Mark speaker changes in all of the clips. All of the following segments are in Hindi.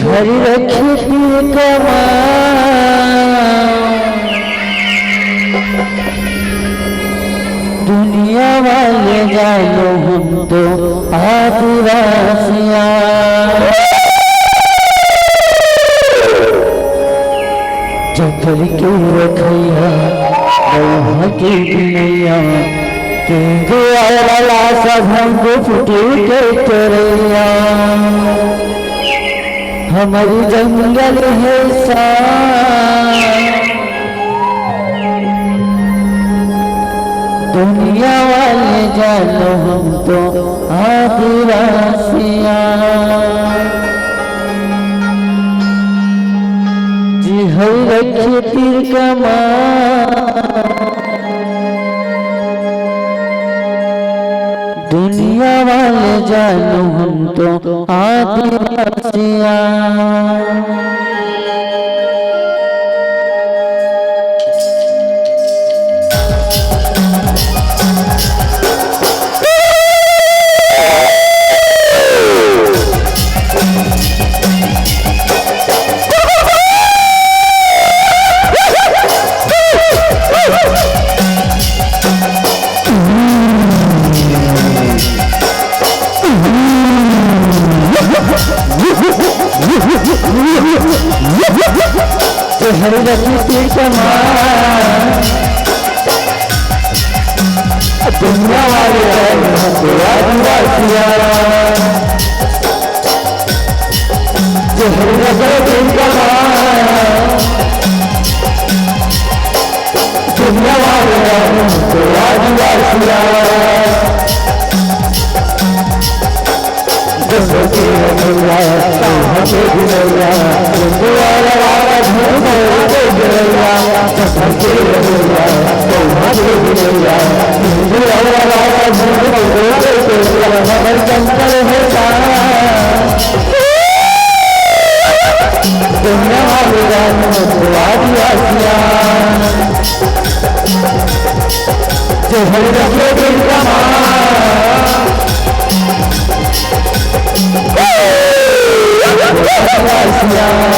Speaker 1: हरि रखी कमा दुनिया वाले जानो हम तो आदिवासियाँ जंगल के रखैया लोहा की बिनैया तेरे वाला सब हमको फुटे के तरैया हमारी जंगल है दुनिया वाले जानो हम तो आदिवासियाँ जी हर रखे तीर कमा दुनिया वाले जानो हम तो आदिवासियाँ हरि रखी कमा दुनिया वाले आदिवासियाँ हरि रखी कमा दुनिया वाले आदिवासियाँ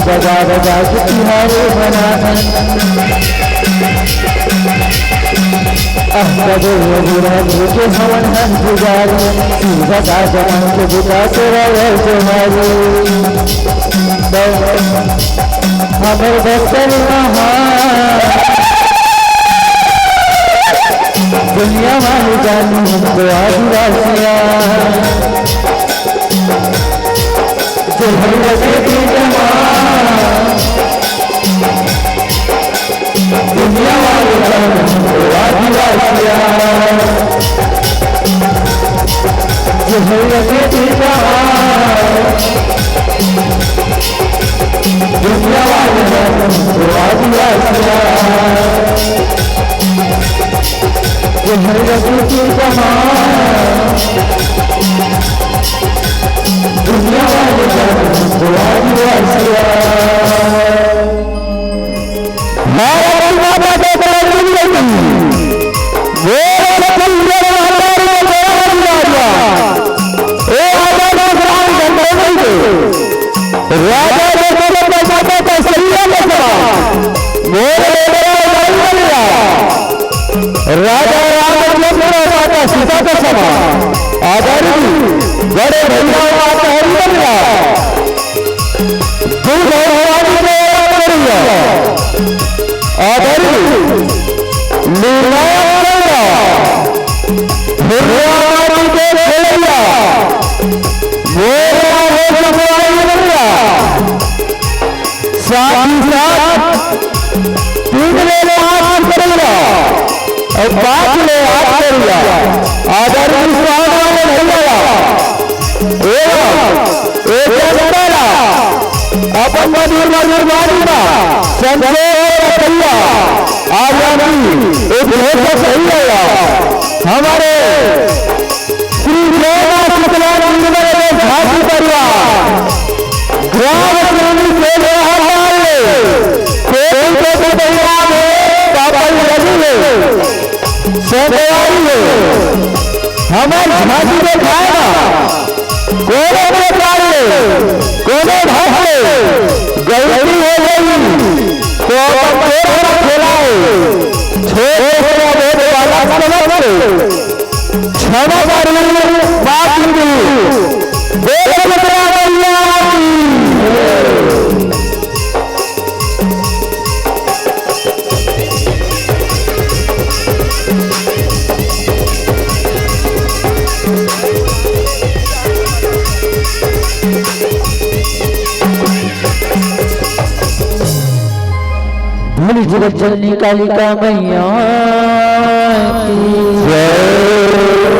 Speaker 1: बजा बजा के तिहारे बनाना अहमद रघुरानी के हवन हन पुजारी बता जमान के बुता तेरा तुम्हारी हमर बसर दुनिया वाली जानी हमको आदिवासिया जो हम रखे की दुनिया वाली जानी हमको आदिवासिया जो हम रखे की दुनिया वाली जानी हमको आदिवासिया जो हर रखी की दुनिया वाले राजा राम सीता का समा आधारी बड़े भैया आधारी और बात ले आप करिया आदर विश्वास वाले भैया एक जनता अपन मधुर मधुर वाणीमा संजय भैया आजादी एक बहुत सही है हमारे श्री झांसी परिवार ग्राम हमारे झांसी में खाएगा कोने में डाल ले कोने भाग ले गलती हो गई तो थोड़ा खिलाए छोटे वाला क्षमा करिए बात जगत जननी कालिका मैया की जय।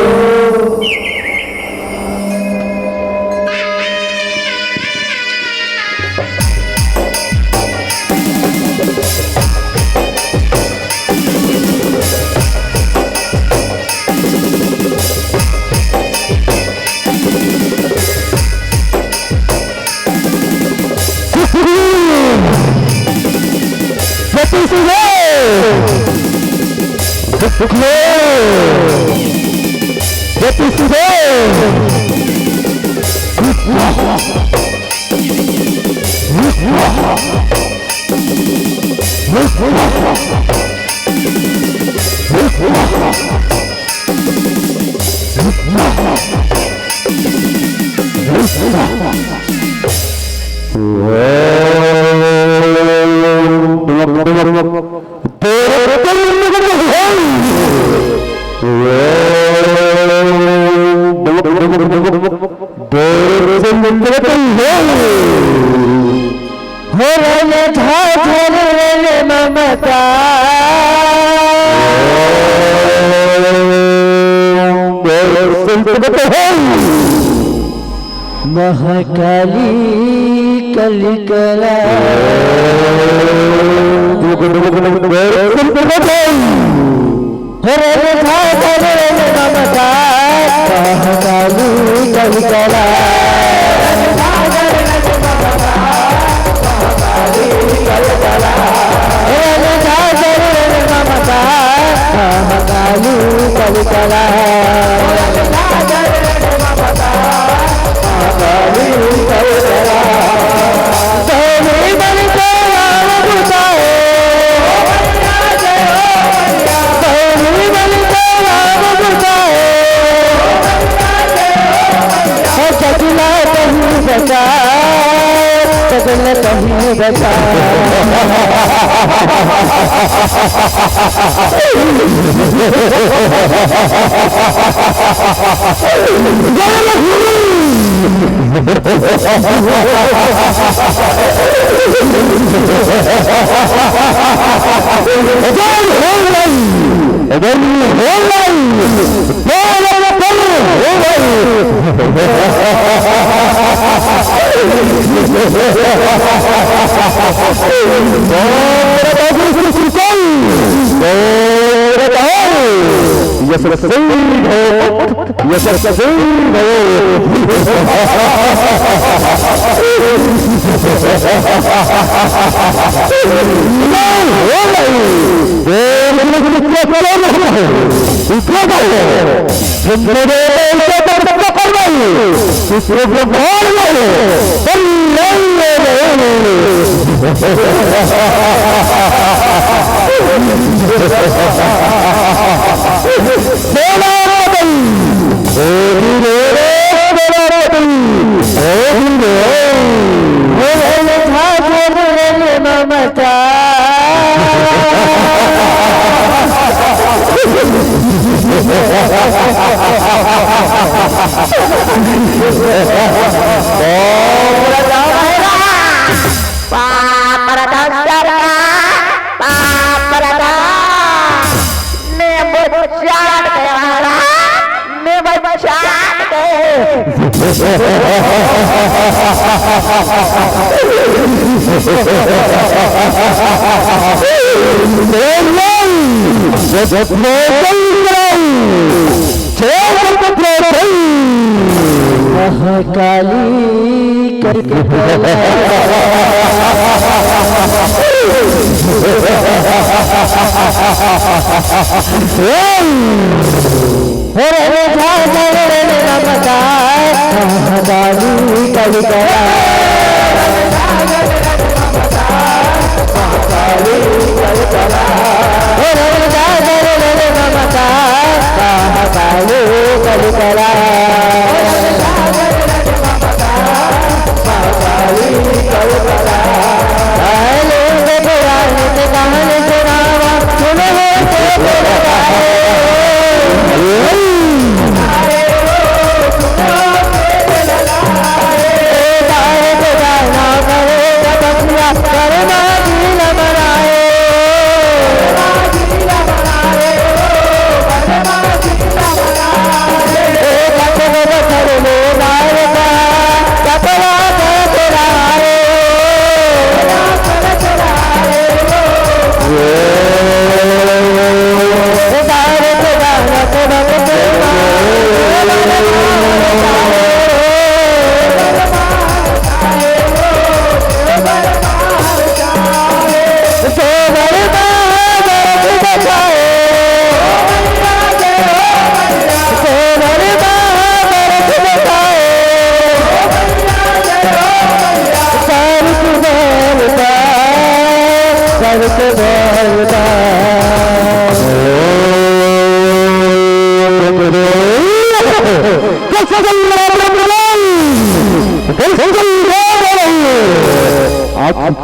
Speaker 1: महाकाली कलिकला कहीं बचा बदल कहीं बचा महाकाली करके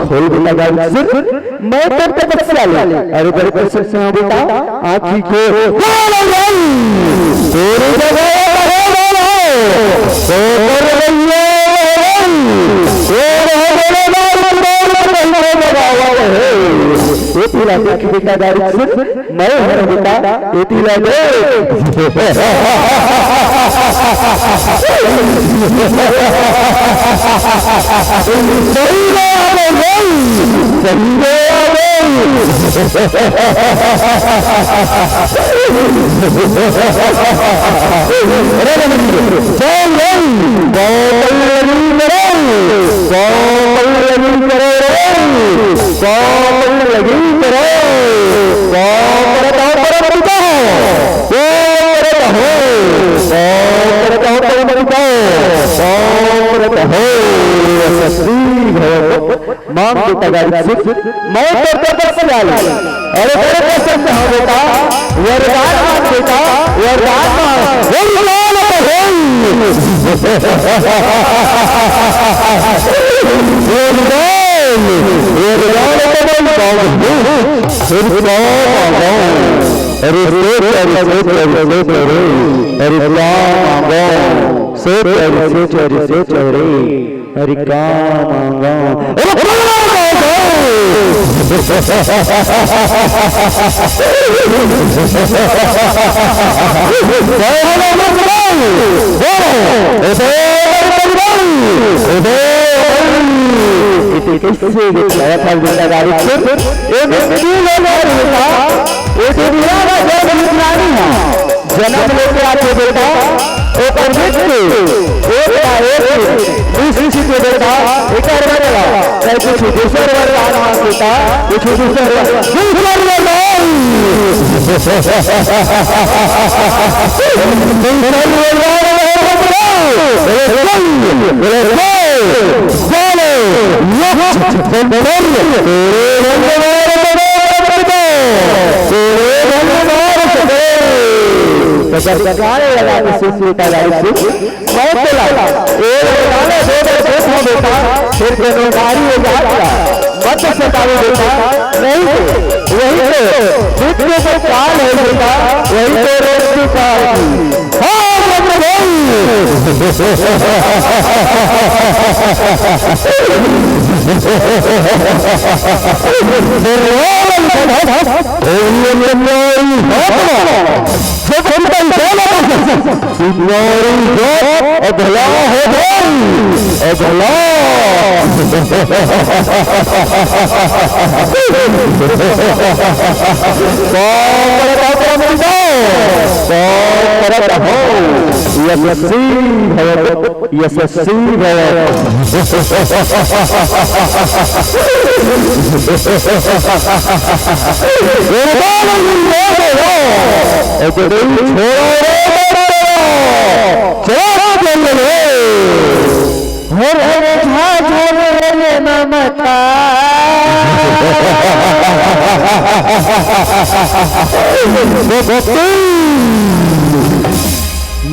Speaker 1: खोल भी लगा मैं तपस्या ले अरे बड़े पैसे से बेटा आँखी खोल तेरी जगह बेटा गाड़ी मैं बेटा मांग बेटा गाड़ी मैं अरे बेटा वरदान बेटा वरदान जन्म लेके आते बेटा ओकर मृत्यु एक बेटा एक बनेगा चाहे कुछ दूसर वरदान मांगता कुछ दूसर गाने लगा बेटा फिर बेरोजगारी हो जाएगा मत सताओ बेटा नहीं वही तो विश्व का काल है बेटा वही तो रोटी का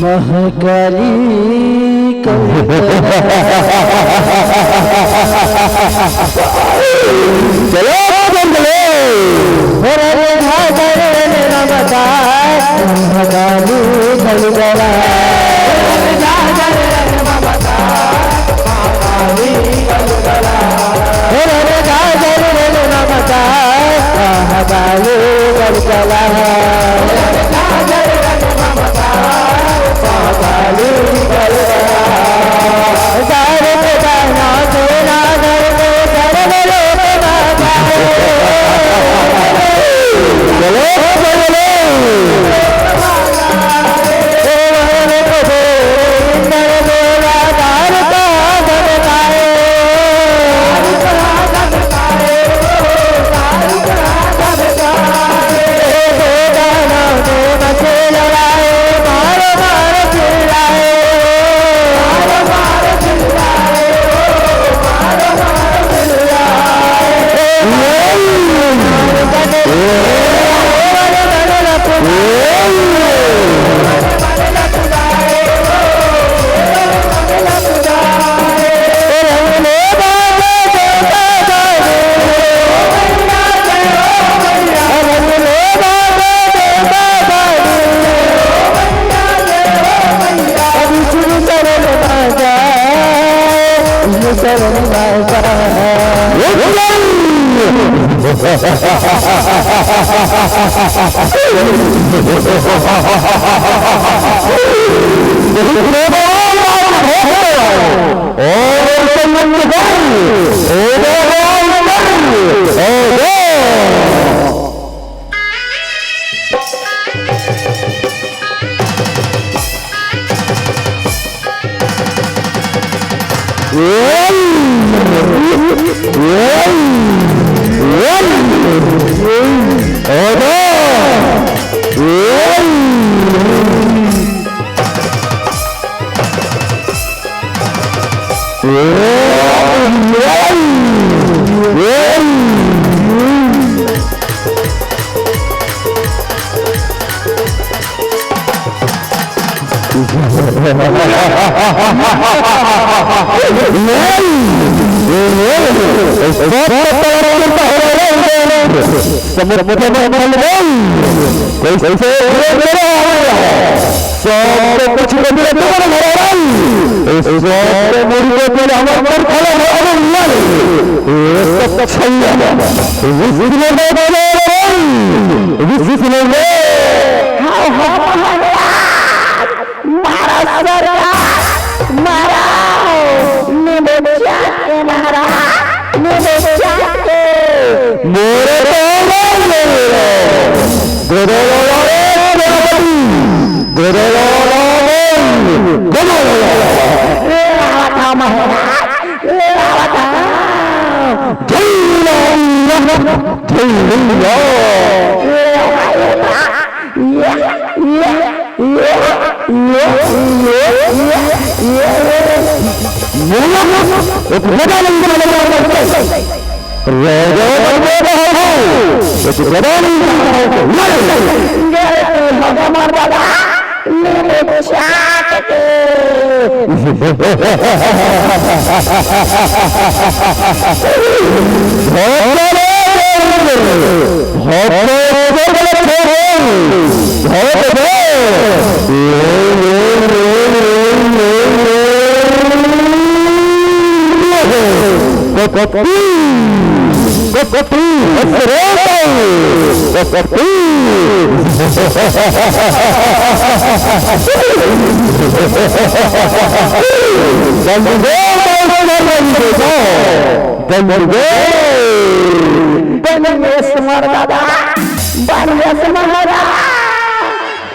Speaker 1: महकाली चलो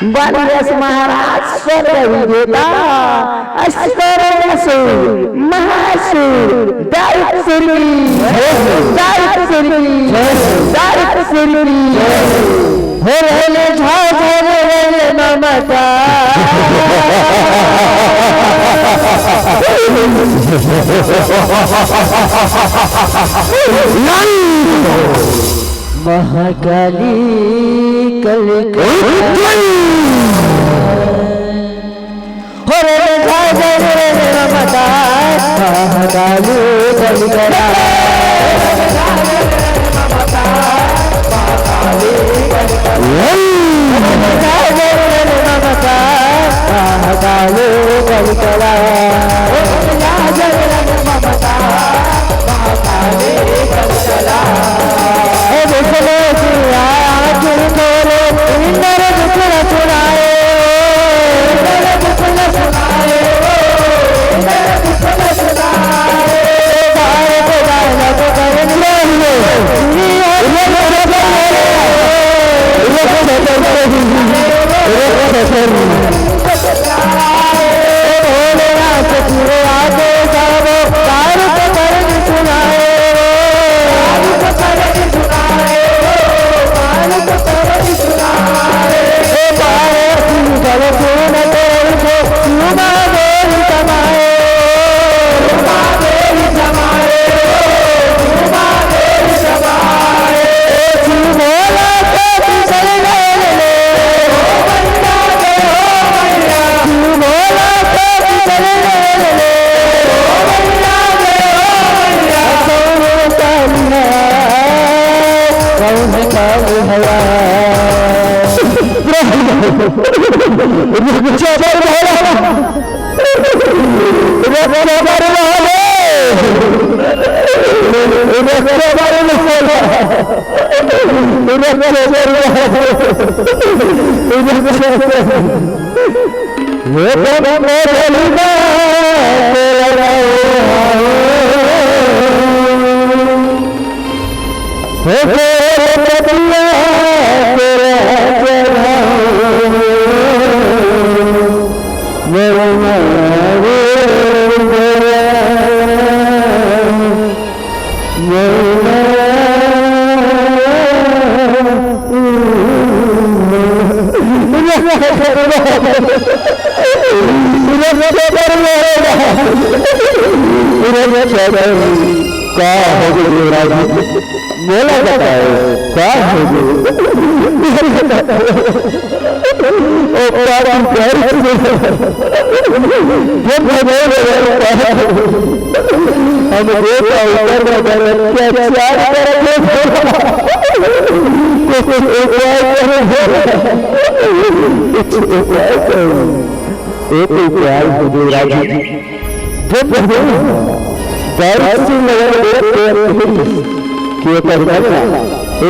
Speaker 2: बनरस महाराज स्वर्ग विजेता अस्वरसुर महासुर दारुसुरी होले झाझरे ममता महाकाली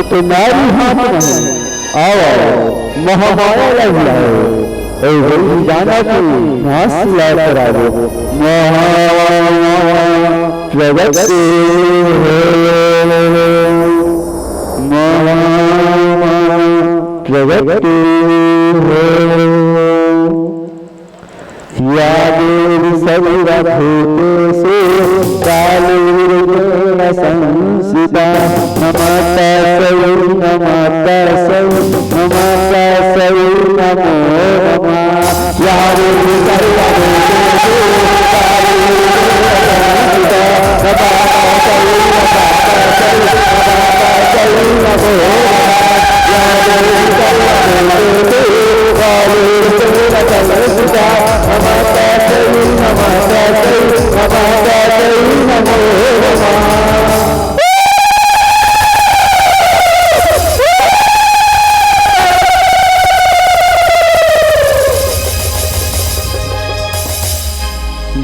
Speaker 1: तुम्हारी हाथ नहीं आओ महामाया लगा जाना की नाश करा दो प्रगति प्रगति यादेवी सर्वभूतेषु कालीरूपेण संस्थिता नमस्ते नमस्ते नमस्ते नमो नमः यादेवी सर्वभूतेषु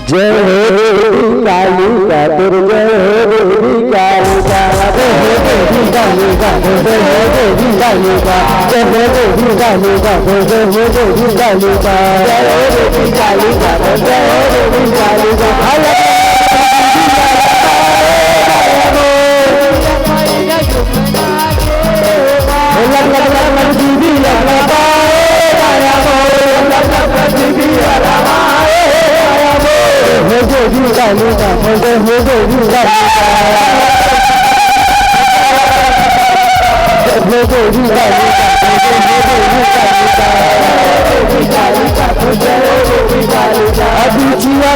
Speaker 1: जय हो काली का दुर्गा देवी काली का जय हो देवी काली का जय हो देवी काली का जय हो देवी काली का जय हो देवी काली का जय हो देवी काली का जय हो देवी काली का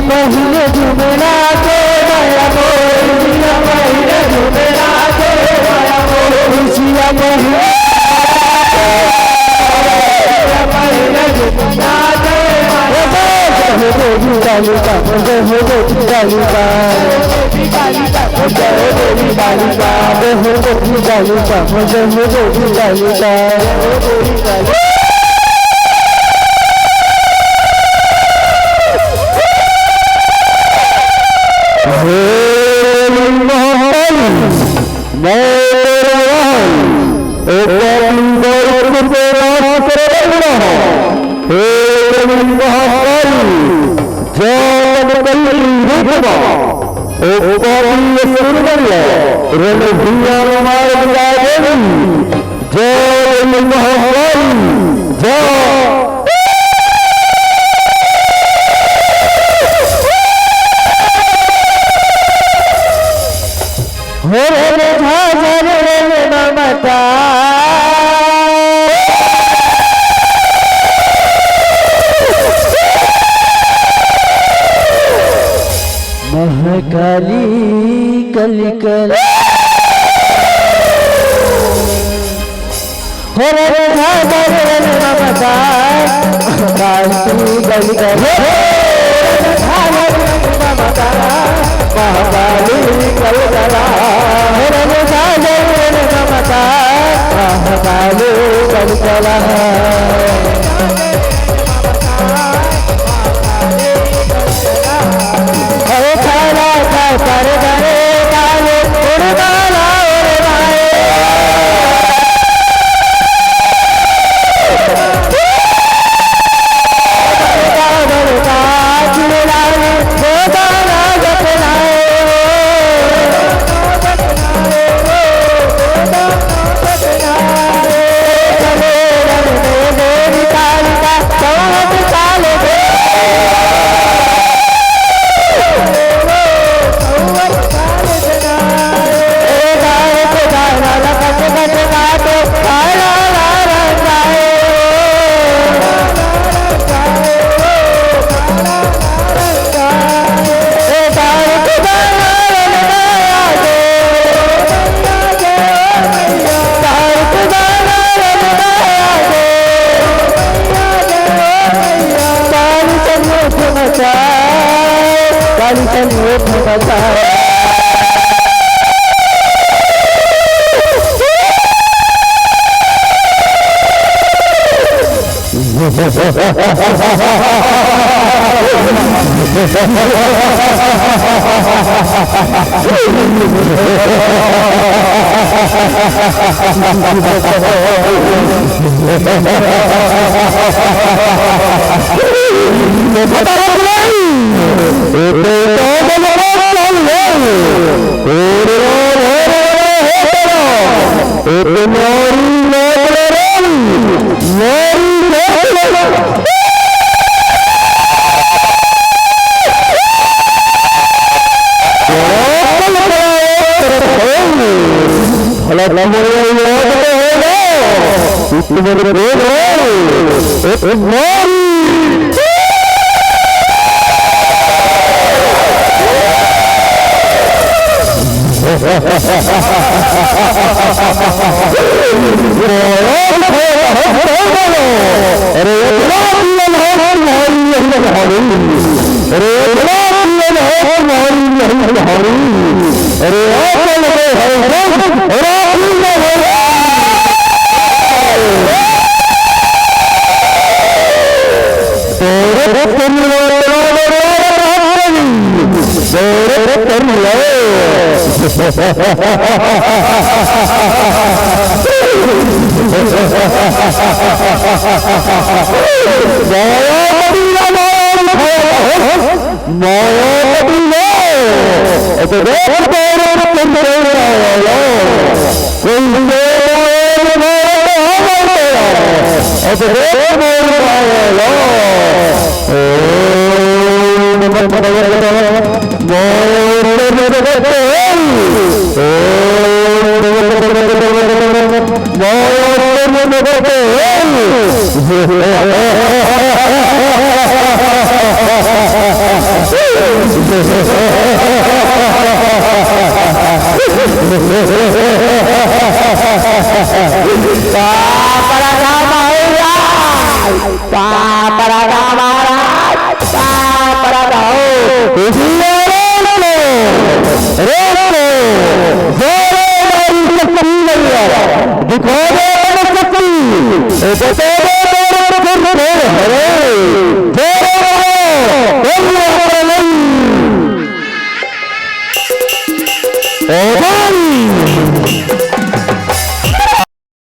Speaker 1: महीने झूमना के माया मोरिया महीने झूमना के माया मोरिया महीने झूमना के माया हो देवी काली का जय हो देवी काली का जय हो देवी काली का जय हो देवी काली का जय हो देवी काली का काली कली कल हो रे ममता काली कली कल ममता महाकाली कली कला हो रे ममता महाकाली कली कला Oh,